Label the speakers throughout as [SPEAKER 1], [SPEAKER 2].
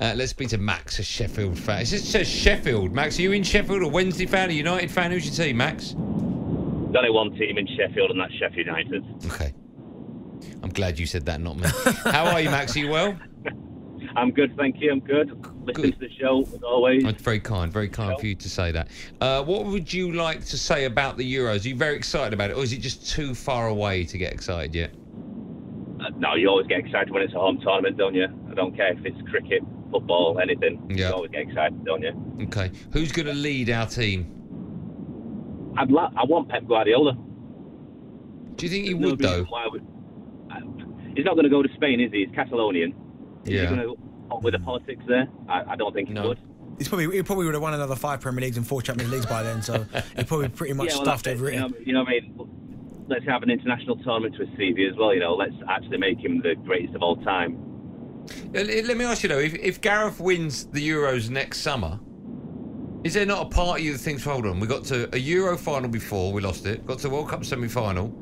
[SPEAKER 1] Let's speak to Max, a Sheffield fan. It says Sheffield. Max, are you in Sheffield? A Wednesday fan? A United fan? Who's your team, Max?
[SPEAKER 2] There's only one team in Sheffield, and that's Sheffield United.
[SPEAKER 1] Okay. I'm glad you said that, not me. How are you, Max? Are you well?
[SPEAKER 2] I'm good, thank you. I'm good. Listening to the show, as always.
[SPEAKER 1] Very kind for you to say that. What would you like to say about the Euros? Are you very excited about it, or is it just too far away to get excited yet?
[SPEAKER 2] No, you always get excited when it's a home tournament, don't you? I don't care if it's cricket, football, anything.
[SPEAKER 1] Yeah.
[SPEAKER 2] You always get excited, don't you?
[SPEAKER 1] Okay. Who's going to lead our team?
[SPEAKER 2] I want Pep Guardiola.
[SPEAKER 1] Do you think he would, though?
[SPEAKER 2] He's not going to go to Spain, is he? He's Catalonian. Is
[SPEAKER 1] Yeah.
[SPEAKER 2] he going to go with the politics there? I don't think he would.
[SPEAKER 3] He probably would have won another 5 Premier Leagues and 4 Champions Leagues by then, so he probably pretty much stuffed over it.
[SPEAKER 2] You know what I mean? Let's have an international tournament to his CV as well, you know. Let's actually make him the greatest of all time.
[SPEAKER 1] Let me ask you, though, if Gareth wins the Euros next summer, is there not a part of you that thinks, hold on, we got to a Euro final before, we lost it, got to a World Cup semi-final,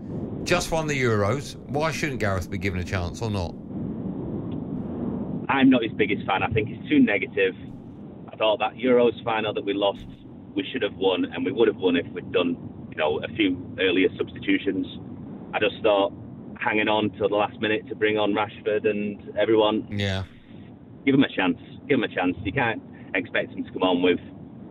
[SPEAKER 1] just won the Euros, why shouldn't Gareth be given a chance or not?
[SPEAKER 2] I'm not his biggest fan. I think he's too negative. I thought that Euros final that we lost, we should have won, and we would have won if we'd done, you know, a few earlier substitutions. I just thought hanging on till the last minute to bring on Rashford and everyone.
[SPEAKER 1] Yeah.
[SPEAKER 2] Give him a chance. Give him a chance. You can't expect him to come on with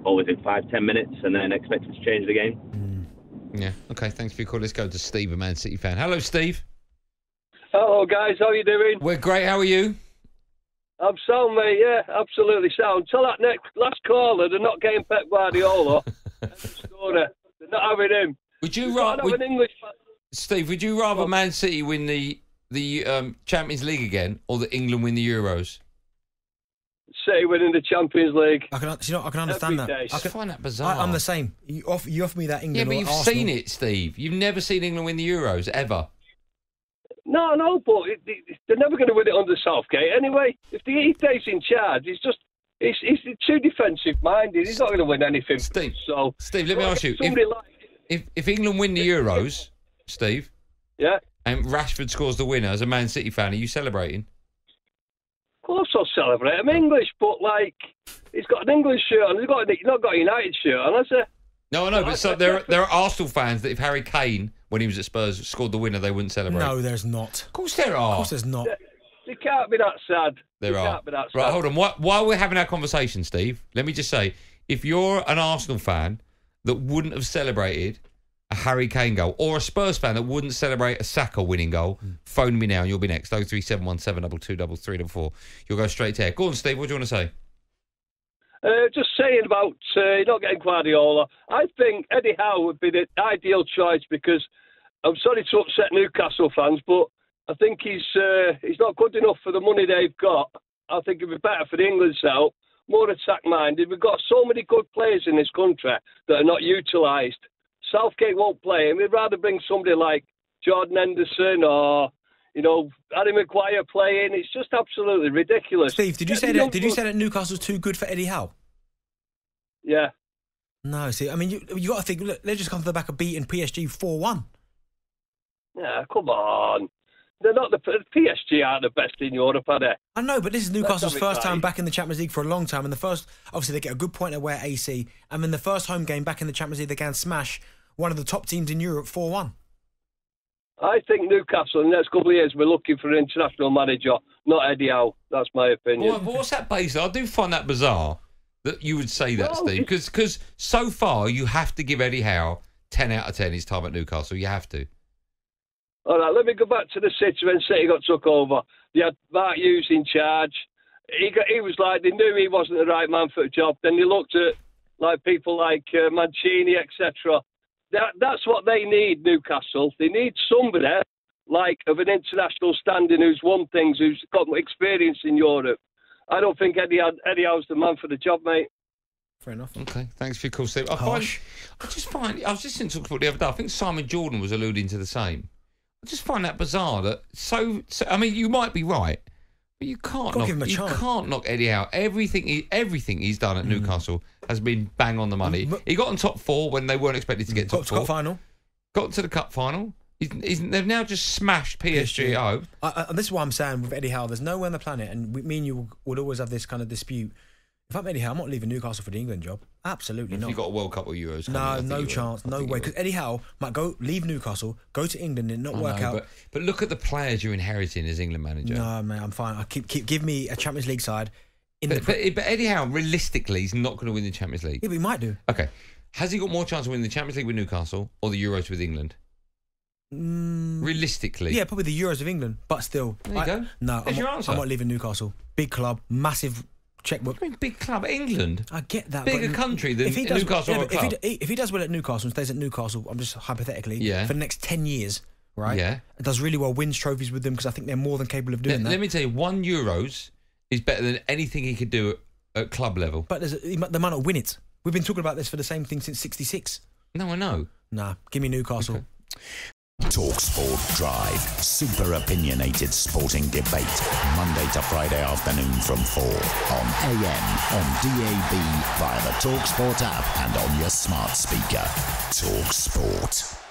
[SPEAKER 2] always in 5-10 minutes and then expect him to change the game.
[SPEAKER 1] Yeah. Okay, thanks for your call. Let's go to Steve, a Man City fan. Hello, Steve.
[SPEAKER 4] Hello, guys. How are you doing?
[SPEAKER 1] We're great. How are you?
[SPEAKER 4] I'm sound, mate. Yeah, absolutely sound. Tell that last caller they're not getting Pep Guardiola. They're not having him.
[SPEAKER 1] Would you rather,
[SPEAKER 4] an English
[SPEAKER 1] Steve? Would you rather Man City win the Champions League again, or that England win the Euros?
[SPEAKER 4] City winning the Champions League.
[SPEAKER 3] I can understand that.
[SPEAKER 1] I find that bizarre.
[SPEAKER 3] I'm the same. You offer me that England.
[SPEAKER 1] Yeah, but you've
[SPEAKER 3] Arsenal.
[SPEAKER 1] seen it, Steve. You've never seen England win the Euros ever.
[SPEAKER 4] No, but they're never going to win it under Southgate anyway. If he stays in charge, he's too defensive minded. He's not going to win anything.
[SPEAKER 1] Steve,
[SPEAKER 4] let
[SPEAKER 1] me ask you: if England win the Euros, Steve,
[SPEAKER 4] yeah,
[SPEAKER 1] and Rashford scores the winner as a Man City fan, are you celebrating?
[SPEAKER 4] Of course I'll celebrate. I'm English, but he's got an English shirt on. He's not got a United shirt on, has he?
[SPEAKER 1] No, I know, but so there are Arsenal fans that if Harry Kane, when he was at Spurs, scored the winner, they wouldn't celebrate.
[SPEAKER 3] No, there's not.
[SPEAKER 1] Of course there are.
[SPEAKER 3] Of course there's not.
[SPEAKER 4] They can't be that sad.
[SPEAKER 1] There are.
[SPEAKER 4] Can't be that sad.
[SPEAKER 1] Right, hold on. While we're having our conversation, Steve, let me just say, if you're an Arsenal fan that wouldn't have celebrated a Harry Kane goal, or a Spurs fan that wouldn't celebrate a Saka winning goal, phone me now and you'll be next. 03717223344. You'll go straight to air. Go on, Steve. What do you want to say?
[SPEAKER 4] Just saying about not getting Guardiola. I think Eddie Howe would be the ideal choice because I'm sorry to upset Newcastle fans, but I think he's not good enough for the money they've got. I think it'd be better for the England setup, more attack-minded. We've got so many good players in this country that are not utilised. Southgate won't play him. He'd rather bring somebody like Jordan Henderson or, Harry Maguire playing. It's just absolutely ridiculous.
[SPEAKER 3] Steve, did you say that Newcastle's too good for Eddie Howe?
[SPEAKER 4] Yeah.
[SPEAKER 3] No, see, I mean, you got to think. Look, they just come to the back of beating PSG 4-1.
[SPEAKER 4] Yeah, come on. They're not the PSG aren't the best in Europe, are they?
[SPEAKER 3] I know, but this is Newcastle's first time back in the Champions League for a long time, and obviously they get a good point away at AC, and then the first home game back in the Champions League, they can smash one of the top teams in Europe 4-1.
[SPEAKER 4] I think Newcastle in the next couple of years we're looking for an international manager, not Eddie Howe. That's my opinion.
[SPEAKER 1] Well, what's that based on? I do find that bizarre that you would say that, Steve, because so far you have to give Eddie Howe 10 out of 10 his time at Newcastle. You have to.
[SPEAKER 4] All right, let me go back to the City when City got took over. They had Mark Hughes in charge. He was like, they knew he wasn't the right man for the job. Then they looked at people like Mancini, etc. That's what they need, Newcastle. They need somebody of an international standing who's won things, who's got experience in Europe. I don't think Eddie Howe's the man for the job, mate.
[SPEAKER 3] Fair enough.
[SPEAKER 1] Okay, thanks for your call, Steve. I was listening to talk the other day. I think Simon Jordan was alluding to the same. I just find that bizarre that I mean, you might be right, but you can't knock Eddie Howe. Everything he's done at Newcastle has been bang on the money. He got on top 4 when they weren't expected to get top 4.
[SPEAKER 3] Cup final.
[SPEAKER 1] Got to the cup final. They've now just smashed PSG at home.
[SPEAKER 3] And this is what I'm saying with Eddie Howe. There's nowhere on the planet, and me and you would always have this kind of dispute. If I'm Eddie Howe, I'm not leaving Newcastle for the England job. Absolutely not.
[SPEAKER 1] You've got a World Cup or Euros.
[SPEAKER 3] No chance. No way. Because Eddie Howe might leave Newcastle, go to England and not work out.
[SPEAKER 1] But look at the players you're inheriting as England manager.
[SPEAKER 3] No, man, I'm fine. Give me a Champions League side.
[SPEAKER 1] But Eddie Howe, realistically, he's not going to win the Champions League.
[SPEAKER 3] Yeah, but he might do.
[SPEAKER 1] Okay. Has he got more chance of winning the Champions League with Newcastle or the Euros with England? Realistically.
[SPEAKER 3] Yeah, probably the Euros of England, but still.
[SPEAKER 1] There you go.
[SPEAKER 3] No,
[SPEAKER 1] There's your answer.
[SPEAKER 3] I'm not leaving Newcastle. Big club, massive checkbook.
[SPEAKER 1] I mean, big club, England.
[SPEAKER 3] I get that.
[SPEAKER 1] Bigger country than Newcastle or a club.
[SPEAKER 3] If he does well at Newcastle and stays at Newcastle, I'm just hypothetically, for the next 10 years, right?
[SPEAKER 1] Yeah.
[SPEAKER 3] Does really well, wins trophies with them because I think they're more than capable of doing that.
[SPEAKER 1] Let me tell you, 1 Euros is better than anything he could do at club level.
[SPEAKER 3] But they might not win it. We've been talking about this for the same thing since 66.
[SPEAKER 1] No, I know.
[SPEAKER 3] Nah, give me Newcastle.
[SPEAKER 1] Okay.
[SPEAKER 5] talkSPORT Drive. Super opinionated sporting debate. Monday to Friday afternoon from 4 on AM, on DAB, via the talkSPORT app and on your smart speaker. talkSPORT.